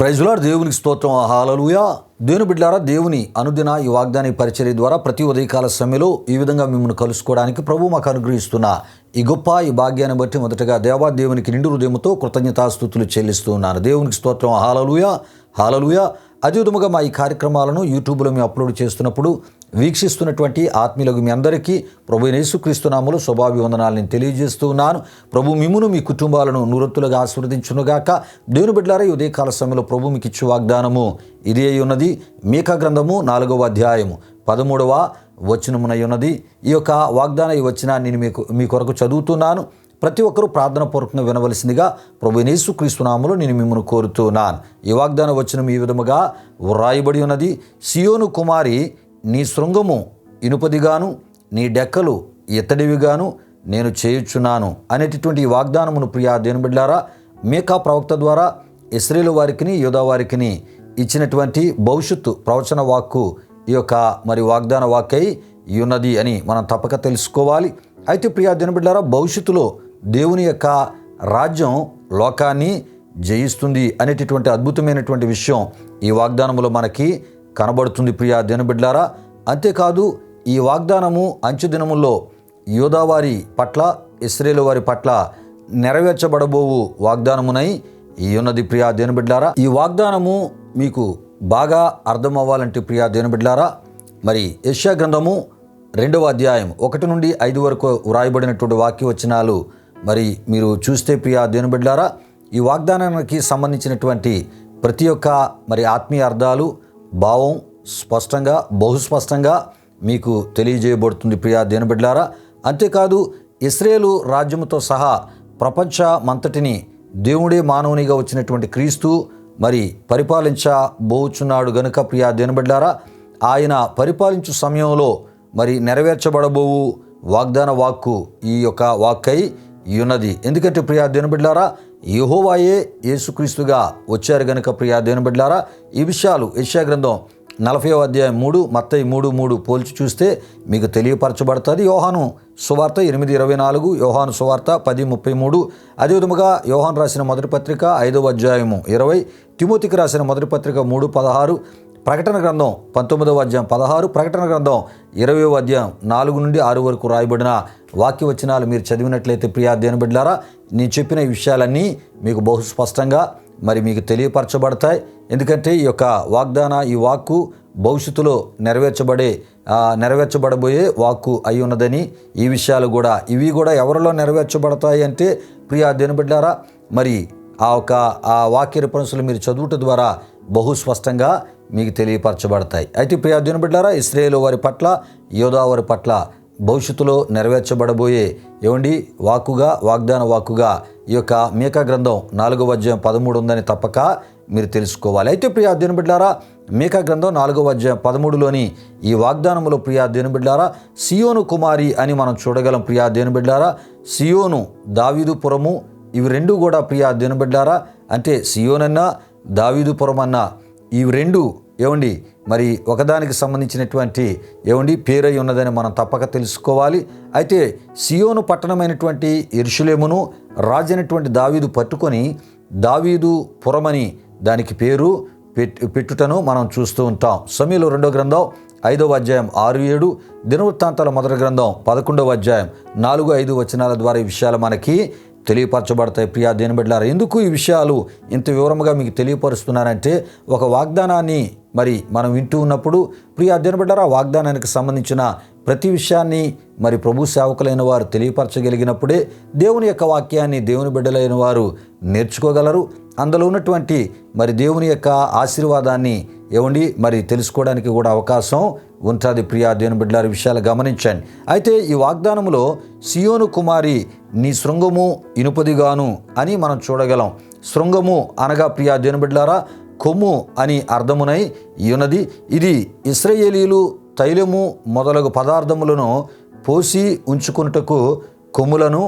Praise lord. దేవునికి స్తోత్రం. హల్లెలూయా. దేవుని బిడ్డలారా, దేవుని అనుదిన ఈ వాగ్దాన పరిచర్య ద్వారా ప్రతి ఉదయకాల సమయంలో ఈ విధంగా మిమ్మల్ని కలుసుకోవడానికి ప్రభు మాకు అనుగ్రహిస్తున్న ఈ గొప్ప ఈ భాగ్యాన్ని బట్టి మొదటగా దేవునికి నిండు హృదయంతో కృతజ్ఞతాస్తుతులు చెల్లిస్తూ ఉన్నాను. దేవునికి స్తోత్రం. హల్లెలూయా, హల్లెలూయా. అదేవిధముగా మా ఈ కార్యక్రమాలను యూట్యూబ్లో మేము అప్లోడ్ చేస్తున్నప్పుడు వీక్షిస్తున్నటువంటి ఆత్మీయులకు మీ అందరికీ ప్రభు యేసుక్రీస్తు నామములో శుభాభివందనాలను తెలియజేస్తూ ఉన్నాను. ప్రభు మిమ్మును మీ కుటుంబాలను నూరొత్తులుగా ఆశీర్వదించునుగాక. దేవుని బిడ్డలారా, ఈ ఉదయకాల సమయంలో ప్రభు మీకు ఇచ్చు వాగ్దానము ఇది అయి ఉన్నది. మీకా గ్రంథము 4వ అధ్యాయము 13వ వచనమునై ఉన్నది. ఈ యొక్క వాగ్దాన ఈ వచనాన్ని మీ కొరకు చదువుతున్నాను. ప్రతి ఒక్కరూ ప్రార్థన పూర్వకంగా వినవలసిందిగా ప్రభు యేసుక్రీస్తు నామములో నేను మిమ్మల్ని కోరుతున్నాను. ఈ వాగ్దాన వచనం ఈ విధముగా వ్రాయబడి ఉన్నది. సియోను కుమారి, నీ శృంగము ఇనుపదిగాను నీ డెక్కలు ఇత్తడివిగాను నేను చేయుచున్నాను అనేటటువంటి ఈ వాగ్దానమును ప్రియా దేవుని బిడ్డలారా, మీకా ప్రవక్త ద్వారా ఇశ్రాయేలు వారికిని యూదా వారికిని ఇచ్చినటువంటి భవిష్యత్తు ప్రవచన వాక్కు ఈ యొక్క వాగ్దాన వాక్కై ఉన్నది అని మనం తప్పక తెలుసుకోవాలి. అయితే ప్రియా దేవుని బిడ్డలారా, భవిష్యత్తులో దేవుని యొక్క రాజ్యం లోకాన్ని జయిస్తుంది అనేటటువంటి అద్భుతమైనటువంటి విషయం ఈ వాగ్దానములో మనకి కనబడుతుంది ప్రియా దేవుని బిడ్డలారా. అంతేకాదు, ఈ వాగ్దానము అంచె దినముల్లో యూదా వారి పట్ల ఇశ్రాయేలు వారి పట్ల నెరవేర్చబడబోవు వాగ్దానమునై ఉన్నది ప్రియా దేవుని బిడ్డలారా. ఈ వాగ్దానము మీకు బాగా అర్థం అవ్వాలంటే ప్రియా దేవుని బిడ్డలారా, యెషయా గ్రంథము 2వ అధ్యాయం 1 నుండి 5 వరకు వ్రాయబడినటువంటి వాక్యవచనాలు మీరు చూస్తే ప్రియా దేవుని బిడ్డలారా, ఈ వాగ్దానానికి సంబంధించినటువంటి ప్రతి ఒక్క ఆత్మీయ అర్థాలు భావం స్పష్టంగా బహుస్పష్టంగా మీకు తెలియజేయబడుతుంది ప్రియా దేవుని బిడ్డలారా. అంతేకాదు, ఇశ్రాయేలు రాజ్యముతో సహా ప్రపంచమంతటిని దేవుడే మానవునిగా వచ్చినటువంటి క్రీస్తు పరిపాలించబోచున్నాడు గనుక ప్రియా దేవుని బిడ్డలారా, ఆయన పరిపాలించు సమయంలో నెరవేర్చబడబోవు వాగ్దాన వాక్కు ఈ యొక్క వాక్కై ఉన్నది. ఎందుకంటే ప్రియా దేవుని బిడ్డలారా, యెహోవాయే యేసుక్రీస్తుగా వచ్చారు గనుక ప్రియా దేవుని బిడ్డలారా, ఈ విషయాలు యెషయా గ్రంథం 40వ అధ్యాయం 3, మత్తయి 3:3 పోల్చి చూస్తే మీకు తెలియపరచబడుతుంది. యోహాను సువార్త 8:24, యోహాను సువార్త 10:33, అదేవిధముగా యోహాను రాసిన మొదటి పత్రిక 5వ అధ్యాయము 20, తిమోతికి రాసిన మొదటి పత్రిక 3:16, ప్రకటన గ్రంథం 19వ అధ్యాయం 16, ప్రకటన గ్రంథం 20వ అధ్యాయం 4 నుండి 6 వరకు రాయబడిన వాక్యవచనాలు మీరు చదివినట్లయితే ప్రియా దేవుని బిడ్డలారా, నేను చెప్పిన ఈ విషయాలన్నీ మీకు బహు స్పష్టంగా మీకు తెలియపరచబడతాయి. ఎందుకంటే ఈ యొక్క వాగ్దాన ఈ వాక్కు భవిష్యత్తులో నెరవేర్చబడబోయే వాక్కు అయి ఉన్నదని, ఈ విషయాలు కూడా ఇవి కూడా ఎవరిలో నెరవేర్చబడతాయి అంటే ప్రియా దేవుని బిడ్డలారా, ఆ వాక్య రిఫరెన్సులు మీరు చదువుట ద్వారా బహు స్పష్టంగా మీకు తెలియపరచబడతాయి. అయితే ప్రియా దేవుని బిడ్డలారా, ఇశ్రాయేలు వారి పట్ల యూదా వారి పట్ల భవిష్యత్తులో నెరవేర్చబడబోయే వాగ్దాన వాక్కుగా ఈ యొక్క మీకా గ్రంథం 4వ అధ్యాయం 13 ఉందని తప్పక మీరు తెలుసుకోవాలి. అయితే ప్రియా దేవుని బిడ్డలారా, మీకా గ్రంథం 4వ అధ్యాయం 13లోని ఈ వాగ్దానములో ప్రియా దేవుని బిడ్డలారా, సియోను కుమారి అని మనం చూడగలం. ప్రియా దేవుని బిడ్డలారా, సియోను, దావీదు పురము, ఇవి రెండు కూడా ప్రియా దేవుని బిడ్డలారా, అంటే సియోనన్నా దావీదుపురం అన్నా ఇవి రెండు ఒకదానికి సంబంధించినటువంటి పేరై ఉన్నదని మనం తప్పక తెలుసుకోవాలి. అయితే సియోను పట్టణమైనటువంటి యెరూషలేమును రాజైనటువంటి దావీదు పట్టుకొని దావీదు పురమని దానికి పేరు పెట్టుటను మనం చూస్తూ ఉంటాం. సమూయేలు 2వ గ్రంథం 5వ అధ్యాయం 6-7, దినవృత్తాంతాల మొదటి గ్రంథం 11వ అధ్యాయం 4-5 వచనాల ద్వారా ఈ విషయాలు మనకి తెలియపరచబడతాయి. ప్రియా దేవుని బిడ్డలారా, ఎందుకు ఈ విషయాలు ఇంత వివరంగా మీకు తెలియపరుస్తున్నానంటే, ఒక వాగ్దానాన్ని మనం వింటూ ఉన్నప్పుడు ప్రియా దేవుని బిడ్డలారా, వాగ్దానానికి సంబంధించిన ప్రతి విషయాన్ని ప్రభు సేవకులైన వారు తెలియపరచగలిగినప్పుడే దేవుని యొక్క వాక్యాన్ని దేవుని బిడ్డలైన వారు నేర్చుకోగలరు. అందులో ఉన్నటువంటి దేవుని యొక్క ఆశీర్వాదాన్ని తెలుసుకోవడానికి కూడా అవకాశం ఉంటుంది. ప్రియా దేవుని బిడ్డలారా, విషయాలు గమనించండి. అయితే ఈ వాగ్దానములో సియోను కుమారి, నీ శృంగము ఇనుపదిగాను అని మనం చూడగలం. శృంగము అనగా ప్రియా దేవుని బిడ్డలారా, కొమ్ము అని అర్థమునై ఉన్నది. ఇది ఇశ్రాయేలీయులు తైలము మొదలగు పదార్థములను పోసి ఉంచుకున్నటకు కొమ్ములను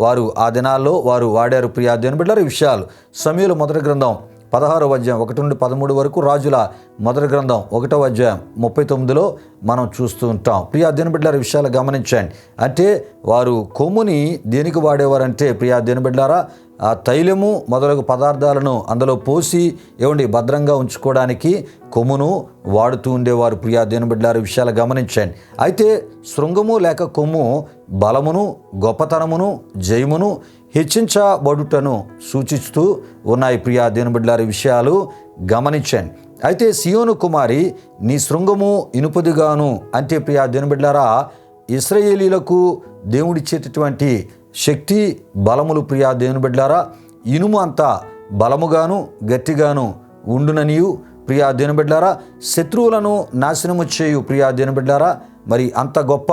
వారు ఆ దినాల్లో వాడారు. ప్రియా దేవుని బిడ్డలారా, ఈ విషయాలు సమూయేలు మొదటి గ్రంథం 16వ అధ్యాయం 1 నుండి 13 వరకు, రాజుల మొదటి గ్రంథం 1వ అధ్యాయం 39లో మనం చూస్తూ ఉంటాం. ప్రియా దేవుని బిడ్డలారా, విషయాలు గమనించండి. అంటే వారు కొమ్ముని దేనికి వాడేవారంటే ప్రియా దేవుని బిడ్డలారా, ఆ తైలము మొదలగు పదార్థాలను అందులో పోసి భద్రంగా ఉంచుకోవడానికి కొమ్మును వాడుతూ ఉండేవారు. ప్రియా దేవుని బిడ్డలారా, విషయాలు గమనించండి. అయితే శృంగము లేక కొమ్ము బలమును, గొప్పతనమును, జయమును, హెచ్చించబడుటను సూచిస్తూ ఉన్నాయి. ప్రియా దేవుని బిడ్డలారా, విషయాలు గమనించండి. అయితే సియోను కుమారి, నీ శృంగము ఇనుపదిగాను అంటే ప్రియా దేవుని బిడ్డలారా, ఇశ్రాయేలీలకు దేవుడిచ్చేటటువంటి శక్తి బలములు ప్రియా దేవుని బిడ్డలారా, ఇనుము అంత బలముగాను గట్టిగాను ఉండుననియు ప్రియా దేవుని బిడ్డలారా, శత్రువులను నాశనము చేయు ప్రియా దేవుని బిడ్డలారా, మరి అంత గొప్ప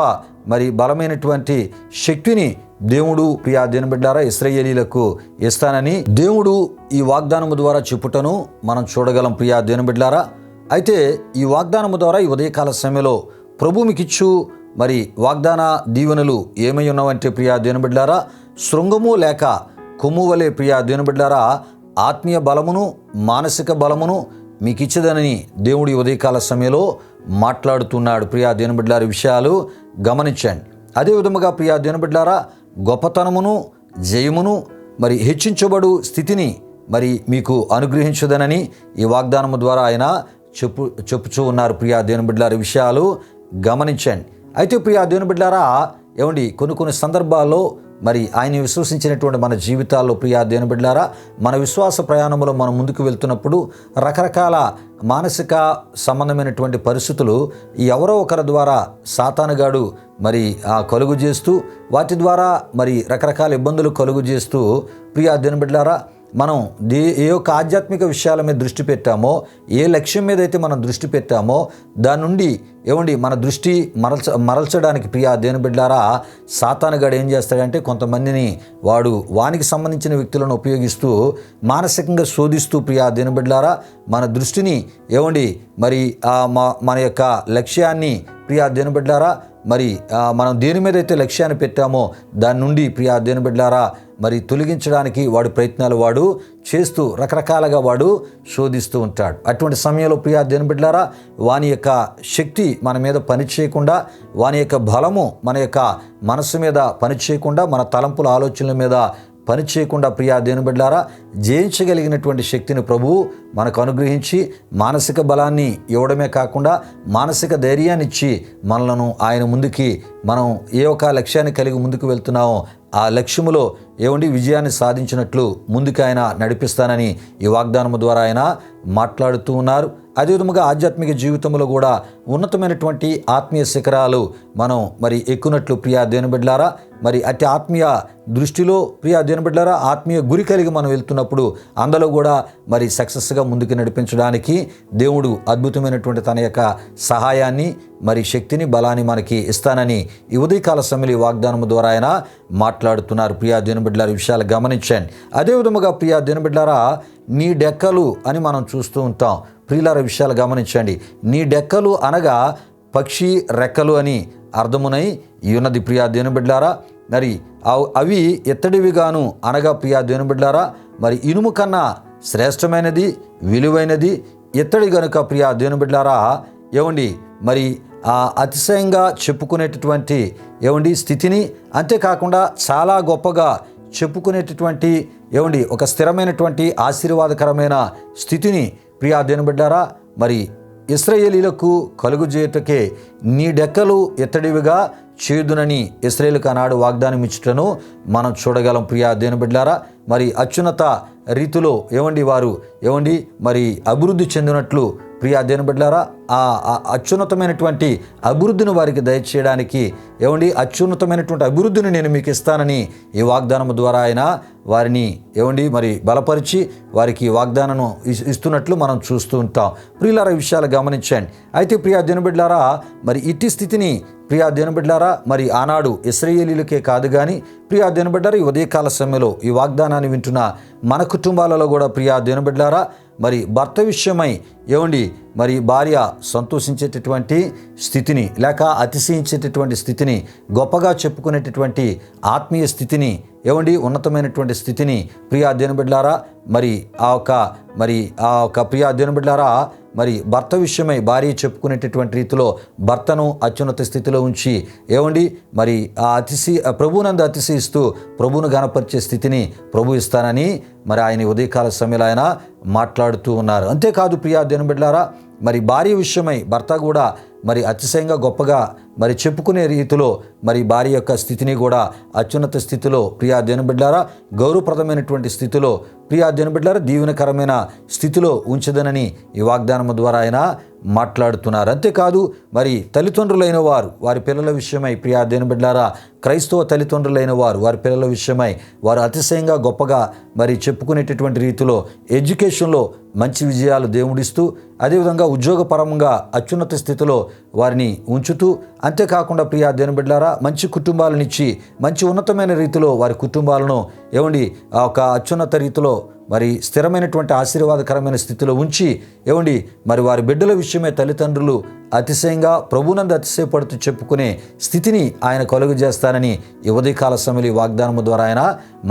బలమైనటువంటి శక్తిని దేవుడు ప్రియా దేవుని బిడ్డలారా ఇశ్రాయేలీలకు ఇస్తానని దేవుడు ఈ వాగ్దానము ద్వారా చెప్పుటను మనం చూడగలం. ప్రియా దేవుని బిడ్డలారా, అయితే ఈ వాగ్దానము ద్వారా ఈ ఉదయకాల సమయంలో ప్రభు మీకిచ్చు వాగ్దాన దీవెనలు ఏమై ఉన్నావంటే ప్రియా దేవుని బిడ్డలారా, శృంగము లేక కొమ్ము వలె ప్రియా దేవుని బిడ్డలారా ఆత్మీయ బలమును, మానసిక బలమును మీకు ఇచ్చేదనని దేవుడి ఉదయకాల సమయంలో మాట్లాడుతున్నాడు. ప్రియా దేవుని బిడ్డలారా, విషయాలు గమనించండి. అదేవిధముగా ప్రియా దేవుని బిడ్డలారా, గొప్పతనమును, జయమును, హెచ్చించబడు స్థితిని మీకు అనుగ్రహించదనని ఈ వాగ్దానము ద్వారా ఆయన చెప్పుచూ ఉన్నారు. ప్రియా దేవుని బిడ్డలారా, విషయాలు గమనించండి. అయితే ప్రియా దేవుని బిడ్డలారా, కొన్ని సందర్భాల్లో ఆయన విశ్వసించినటువంటి మన జీవితాల్లో ప్రియా దేవుని బిడ్డలారా, మన విశ్వాస ప్రయాణంలో మనం ముందుకు వెళ్తున్నప్పుడు రకరకాల మానసిక సంబంధమైనటువంటి పరిస్థితులు ఎవరో ఒకరి ద్వారా సాతానుగాడు కలుగు చేస్తూ వాటి ద్వారా రకరకాల ఇబ్బందులు కలుగు చేస్తూ ప్రియా దేవుని బిడ్డలారా, మనం ఏ యొక్క ఆధ్యాత్మిక విషయాల మీద దృష్టి పెట్టామో, ఏ లక్ష్యం మీద అయితే మనం దృష్టి పెట్టామో దాని నుండి మన దృష్టి మరల్చడానికి ప్రియా దేవుని బిడ్డలారా సాతానుగాడు ఏం చేస్తాడంటే కొంతమందిని వానికి సంబంధించిన వ్యక్తులను ఉపయోగిస్తూ మానసికంగా శోధిస్తూ ప్రియా దేవుని బిడ్డలారా మన దృష్టిని మన యొక్క లక్ష్యాన్ని ప్రియా దేవుని బిడ్డలారా మనం దేని మీద అయితే లక్ష్యాన్ని పెట్టామో దాని నుండి ప్రియా దేవుని బిడ్డలారా తొలగించడానికి ప్రయత్నాలు చేస్తూ రకరకాలుగా శోధిస్తూ ఉంటాడు. అటువంటి సమయంలో ప్రియా దేవుని బిడ్డలారా వాని యొక్క శక్తి మన మీద పనిచేయకుండా, వాని యొక్క బలము మన యొక్క మనస్సు మీద పనిచేయకుండా, మన తలంపుల ఆలోచనల మీద పనిచేయకుండా ప్రియా దేవుని బిడ్డలారా జయించగలిగినటువంటి శక్తిని ప్రభువు మనకు అనుగ్రహించి మానసిక బలాన్ని ఇవ్వడమే కాకుండా మానసిక ధైర్యాన్ని ఇచ్చి మనలను ఆయన ముందుకి మనం ఏ ఒక లక్ష్యాన్ని కలిగి ముందుకు వెళ్తున్నామో ఆ లక్ష్యములో విజయాన్ని సాధించినట్లు ముందుకు ఆయన నడిపిస్తానని ఈ వాగ్దానము ద్వారా ఆయన మాట్లాడుతూ ఉన్నారు. అదేవిధముగా ఆధ్యాత్మిక జీవితంలో కూడా ఉన్నతమైనటువంటి ఆత్మీయ శిఖరాలు మనం ఎక్కునట్లు ప్రియా దేవుని బిడ్డలారా అట్టి ఆత్మీయ దృష్టిలో ప్రియా దేవుని బిడ్డలారా ఆత్మీయ గురి కలిగి మనం వెళ్తున్నప్పుడు అందులో కూడా సక్సెస్గా ముందుకు నడిపించడానికి దేవుడు అద్భుతమైనటువంటి తన యొక్క సహాయాన్ని శక్తిని బలాన్ని మనకి ఇస్తానని ఈ ఉదయకాల సమయంలో ఈ వాగ్దానము ద్వారా ఆయన మాట్లాడుతున్నారు. ప్రియా దేవుని బిడ్డలారా విషయాలు గమనించండి. అదేవిధముగా ప్రియా దేవుని బిడ్డలారా నీ డెక్కలు అని మనం చూస్తూ ఉంటాం. ప్రియులారా విషయాలు గమనించండి. నీ డెక్కలు అనగా పక్షి రెక్కలు అని అర్థమునై ఉన్నది ప్రియా దేవుని బిడ్డలారా. అవి ఎత్తడివిగాను అనగా ప్రియా దేవుని బిడ్డలారా ఇనుము కన్నా శ్రేష్టమైనది, విలువైనది ఎత్తడి గనుక ప్రియా దేవుని బిడ్డలారా అతిశయంగా చెప్పుకునేటటువంటి స్థితిని, అంతేకాకుండా చాలా గొప్పగా చెప్పుకునేటటువంటి ఒక స్థిరమైనటువంటి ఆశీర్వాదకరమైన స్థితిని ప్రియా దేవుని బిడ్డలారా ఇశ్రాయేలీలకు కలుగుజేయుటకే నీ డెక్కలు ఎత్తడివిగా చేదునని ఇశ్రాయేలుకు ఆనాడు వాగ్దానం ఇచ్చుటను మనం చూడగలం. ప్రియా దేవుని బిడ్డలారా అత్యున్నత రీతిలో వారు అభివృద్ధి చెందినట్లు ప్రియా దేవుని బిడ్డలారా ఆ అత్యున్నతమైనటువంటి అభివృద్ధిని వారికి దయచేయడానికి అత్యున్నతమైనటువంటి అభివృద్ధిని నేను మీకు ఇస్తానని ఈ వాగ్దానం ద్వారా ఆయన వారిని బలపరిచి వారికి వాగ్దానం ఇస్తున్నట్లు మనం చూస్తూ ఉంటాం. ప్రియులారా విషయాలు గమనించండి. అయితే ప్రియా దేవుని బిడ్డలారా ఇట్టి స్థితిని ప్రియా దేవుని బిడ్డలారా ఆనాడు ఇశ్రాయేలీలకే కాదు కానీ ప్రియా దేవుని బిడ్డలారా ఈ ఉదయకాల సమయంలో ఈ వాగ్దానాన్ని వింటున్న మన కుటుంబాలలో కూడా ప్రియా దేవుని బిడ్డలారా మరి భర్త విషయమై ఏమండి మరి భార్య సంతోషించేటటువంటి స్థితిని లేక అతిశయించేటటువంటి స్థితిని, గొప్పగా చెప్పుకునేటటువంటి ఆత్మీయ స్థితిని, ఏమండి ఉన్నతమైనటువంటి స్థితిని ప్రియా దేవుని బిడ్డలారా మరి ఆ యొక్క ప్రియా దేవుని బిడ్డలారా మరి భర్త విషయమై భార్య చెప్పుకునేటటువంటి రీతిలో భర్తను అత్యున్నత స్థితిలో ఉంచి ఏమండి మరి ప్రభువునందు అతిశయిస్తూ ప్రభువును గణపరిచే స్థితిని ప్రభు ఇస్తానని మరి ఆయన ఉదయకాల సమయంలో ఆయన మాట్లాడుతూ ఉన్నారు. అంతేకాదు ప్రియా దేవుని బిడ్డలారా మరి భార్య విషయమై భర్త కూడా మరి అతిశయంగా గొప్పగా మరి చెప్పుకునే రీతిలో మరి భార్య యొక్క స్థితిని కూడా అత్యున్నత స్థితిలో ప్రియా దేవుని బిడ్డలారా గౌరవప్రదమైనటువంటి స్థితిలో ప్రియా దేవుని బిడ్డలారా దీవెనకరమైన స్థితిలో ఉంచదనని ఈ వాగ్దానం ద్వారా ఆయన మాట్లాడుతున్నారు. అంతేకాదు మరి తల్లిదండ్రులైన వారు వారి పిల్లల విషయమై ప్రియా దేవుని బిడ్డలారా క్రైస్తవ తల్లిదండ్రులైన వారు వారి పిల్లల విషయమై వారు అతిశయంగా గొప్పగా మరి చెప్పుకునేటటువంటి రీతిలో ఎడ్యుకేషన్లో మంచి విజయాలు దేవుడిస్తూ అదేవిధంగా ఉద్యోగపరంగా అత్యున్నత స్థితిలో వారిని ఉంచుతూ అంతేకాకుండా ప్రియా దేవుని బిడ్డలారా మంచి కుటుంబాలనిచ్చి మంచి ఉన్నతమైన రీతిలో వారి కుటుంబాలను ఏమండి ఒక అత్యున్నత రీతిలో మరి స్థిరమైనటువంటి ఆశీర్వాదకరమైన స్థితిలో ఉంచి ఏమండి మరి వారి బిడ్డల విషయమే తల్లిదండ్రులు అతిశయంగా ప్రభువునందు అతిశయపడుతూ చెప్పుకునే స్థితిని ఆయన కలుగజేస్తానని ఈ ఉదయకాల సమయంలో ఈ వాగ్దానం ద్వారా ఆయన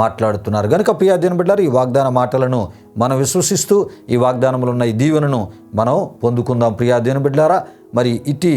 మాట్లాడుతున్నారు. కనుక ప్రియా దేవుని బిడ్డలారా ఈ వాగ్దాన మాటలను మనం విశ్వసిస్తూ ఈ వాగ్దానంలో ఉన్న ఈ దీవెనను మనం పొందుకుందాం. ప్రియా దేవుని బిడ్డలారా మరి ఇట్టి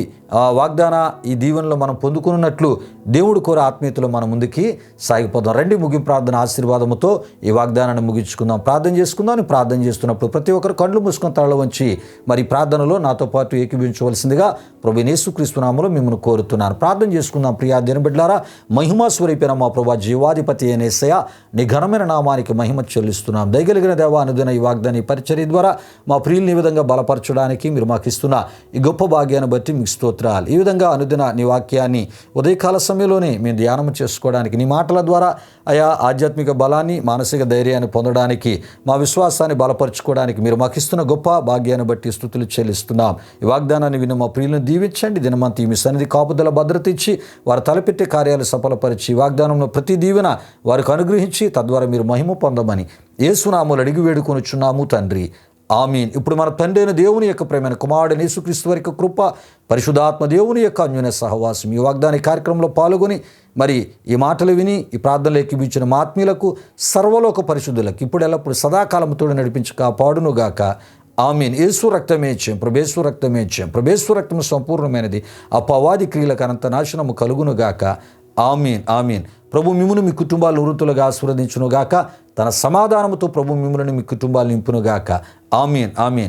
వాగ్దాన ఈ దీవెనలో మనం పొందుకున్నట్లు దేవుడు కోరే ఆత్మీయతలో మనం ముందుకి సాగిపోదాం. రండి ముగింపు ప్రార్థన ఆశీర్వాదముతో ఈ వాగ్దానాన్ని ముగించుకుందాం. ప్రార్థన చేసుకుందాం. ప్రార్థన చేస్తున్నప్పుడు ప్రతి ఒక్కరు కళ్ళు మూసుకొని తల వంచి మరి ప్రార్థనలో నాతో పాటు ఏకీభవించవలసిందిగా ప్రభువైన యేసుక్రీస్తు నామములో మిమ్మల్ని కోరుతున్నాను. ప్రార్థన చేసుకుందాం. ప్రియా దేవుని బిడ్డలారా మహిమా స్వరూపైన మా ప్రభువా జీవాధిపతి అయిన యేసయ్యా నీ ఘనమైన నామానికి మహిమ చెల్లిస్తున్నాం. దయగలిగిన దేవా అనుదిన ఈ వాగ్దాన పరిచర్య ద్వారా మా ప్రియుల్ని ఈ విధంగా బలపరచడానికి మీరు మాకు ఇస్తున్న ఈ గొప్ప భాగ్యాన్ని బట్టి మీకు స్తోత్రాలు. ఈ విధంగా అనుదిన నీ వాక్యాన్ని ఉదయకాల సమయంలోనే మేము ధ్యానం చేసుకోవడానికి నీ మాటల ద్వారా అయా ఆధ్యాత్మిక బలాన్ని మానసిక ధైర్యాన్ని పొందడానికి మా విశ్వాసాన్ని బలపరుచుకోవడానికి మీరు మాకు ఇస్తున్న గొప్ప భాగ్యాన్ని బట్టి స్తుతులు చెల్లిస్తున్నాం. ఈ వాగ్దానాన్ని విని మా ప్రియులను దీవించండి. దినమంతా మీ సన్నిధి కాపుదల భద్రత ఇచ్చి వారు తలపెట్టే కార్యాలు సఫలపరిచి వాగ్దానంలో ప్రతి దీవెన వారికి అనుగ్రహించి తద్వారా మీరు మహిమ పొందమని యేసు నామములో అడిగి వేడుకొనుచున్నాము తండ్రి. ఆమీన్. ఇప్పుడు మన తండ్రి అయిన దేవుని యొక్క ప్రేమైన కుమారుడైన యేసుక్రీస్తు వారి యొక్క కృప పరిశుద్ధాత్మ దేవుని యొక్క అన్యోన్య సహవాసం ఈ వాగ్దాన కార్యక్రమంలో పాల్గొని మరి ఈ మాటలు విని ఈ ప్రార్థనలు ఎక్కిపించిన మా ఆత్మీయులకు సర్వలోక పరిశుద్ధులకు ఇప్పుడు ఎల్లప్పుడు సదాకాలముతో నడిపించి కాపాడునుగాక. ఆమీన్. యేసు రక్తమే జయం, ప్రభేశ్వర రక్తమే జయం, ప్రభేశ్వర రక్తము సంపూర్ణమైనది, అపవాది క్రియలకు అనంత నాశనము కలుగునుగాక. ఆమీన్. ఆమీన్. ప్రభు మిమ్మును మీ కుటుంబాలు వృత్తులుగా ఆశీర్వదించునుగాక. తన సమాధానముతో ప్రభు మిమ్ములను మీ కుటుంబాలు నింపునుగాక. ఆమీన్. ఆమీన్.